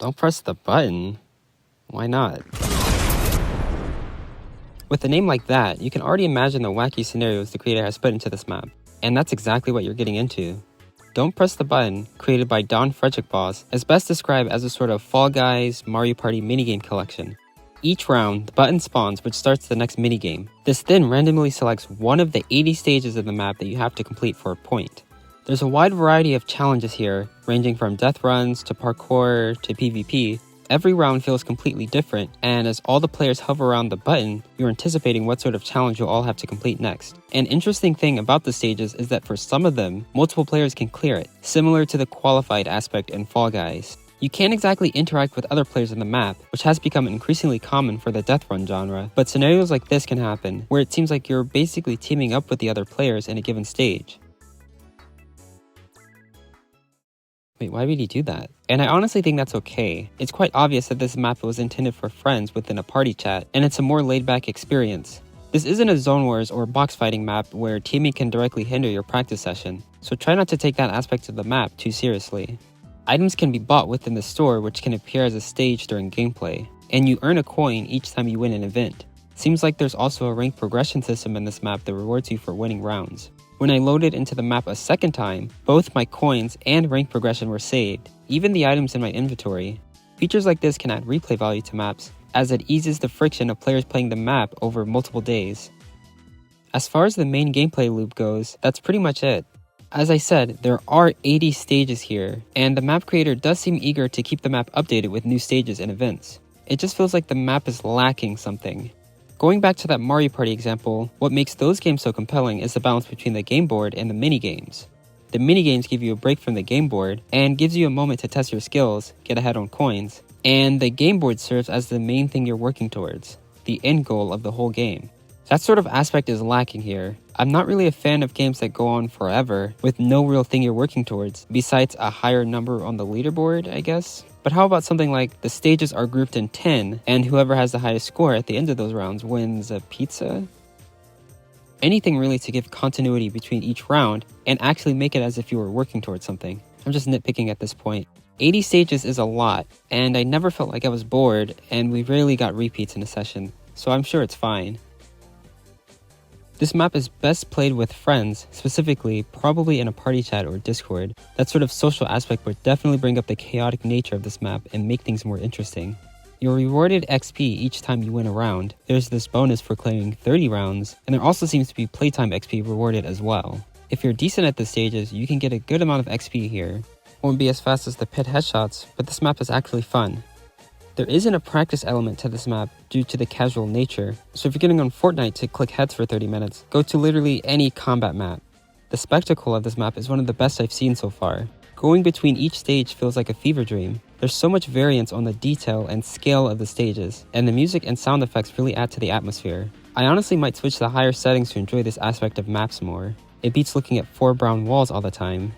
Don't press the button. Why not? With a name like that, you can already imagine the wacky scenarios the creator has put into this map. And that's exactly what you're getting into. Don't Press the Button, created by Don-Frederik-BOS, is best described as a sort of Fall Guys Mario Party minigame collection. Each round, the button spawns which starts the next minigame. This then randomly selects one of the 80 stages of the map that you have to complete for a point. There's a wide variety of challenges here, ranging from death runs to parkour to PvP. Every round feels completely different, and as all the players hover around the button, you're anticipating what sort of challenge you'll all have to complete next. An interesting thing about the stages is that for some of them, multiple players can clear it, similar to the qualified aspect in Fall Guys. You can't exactly interact with other players in the map, which has become increasingly common for the death run genre, but scenarios like this can happen, where it seems like you're basically teaming up with the other players in a given stage. Wait, why would he do that? And I honestly think that's okay. It's quite obvious that this map was intended for friends within a party chat, and it's a more laid-back experience. This isn't a zone wars or box fighting map where teaming can directly hinder your practice session, so try not to take that aspect of the map too seriously. Items can be bought within the store, which can appear as a stage during gameplay, and you earn a coin each time you win an event. Seems like there's also a rank progression system in this map that rewards you for winning rounds. When I loaded into the map a second time, both my coins and rank progression were saved, even the items in my inventory. Features like this can add replay value to maps, as it eases the friction of players playing the map over multiple days. As far as the main gameplay loop goes, that's pretty much it. As I said, there are 80 stages here, and the map creator does seem eager to keep the map updated with new stages and events. It just feels like the map is lacking something. Going back to that Mario Party example, what makes those games so compelling is the balance between the game board and the minigames. The minigames give you a break from the game board and gives you a moment to test your skills, get ahead on coins, and the game board serves as the main thing you're working towards, the end goal of the whole game. That sort of aspect is lacking here. I'm not really a fan of games that go on forever with no real thing you're working towards, besides a higher number on the leaderboard, I guess. But how about something like the stages are grouped in 10, and whoever has the highest score at the end of those rounds wins a pizza? Anything really to give continuity between each round and actually make it as if you were working towards something. I'm just nitpicking at this point. 80 stages is a lot, and I never felt like I was bored, and we rarely got repeats in a session, so I'm sure it's fine. This map is best played with friends, specifically probably in a party chat or Discord. That sort of social aspect would definitely bring up the chaotic nature of this map and make things more interesting. You're rewarded XP each time you win a round. There's this bonus for clearing 30 rounds, and there also seems to be playtime XP rewarded as well. If you're decent at the stages, you can get a good amount of XP here. Won't be as fast as the pit headshots, but this map is actually fun. There isn't a practice element to this map due to the casual nature, so if you're getting on Fortnite to click heads for 30 minutes, go to literally any combat map. The spectacle of this map is one of the best I've seen so far. Going between each stage feels like a fever dream. There's so much variance on the detail and scale of the stages, and the music and sound effects really add to the atmosphere. I honestly might switch to higher settings to enjoy this aspect of maps more. It beats looking at 4 brown walls all the time.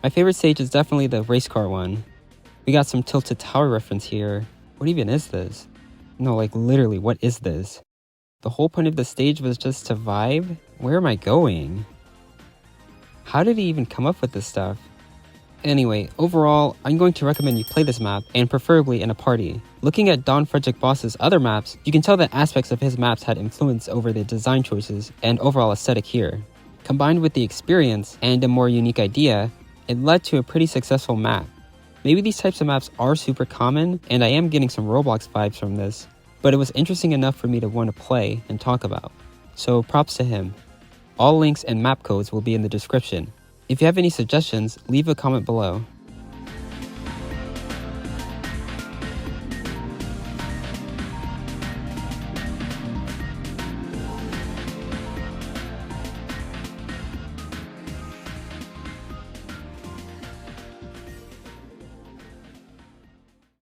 My favorite stage is definitely the race car one. We got some Tilted Tower reference here. What even is this? No, like literally, what is this? The whole point of the stage was just to vibe? Where am I going? How did he even come up with this stuff? Anyway, overall, I'm going to recommend you play this map, and preferably in a party. Looking at Don-Frederik-BOS's other maps, you can tell that aspects of his maps had influence over the design choices and overall aesthetic here. Combined with the experience and a more unique idea, it led to a pretty successful map. Maybe these types of maps are super common, and I am getting some Roblox vibes from this, but it was interesting enough for me to want to play and talk about. So props to him. All links and map codes will be in the description. If you have any suggestions, leave a comment below.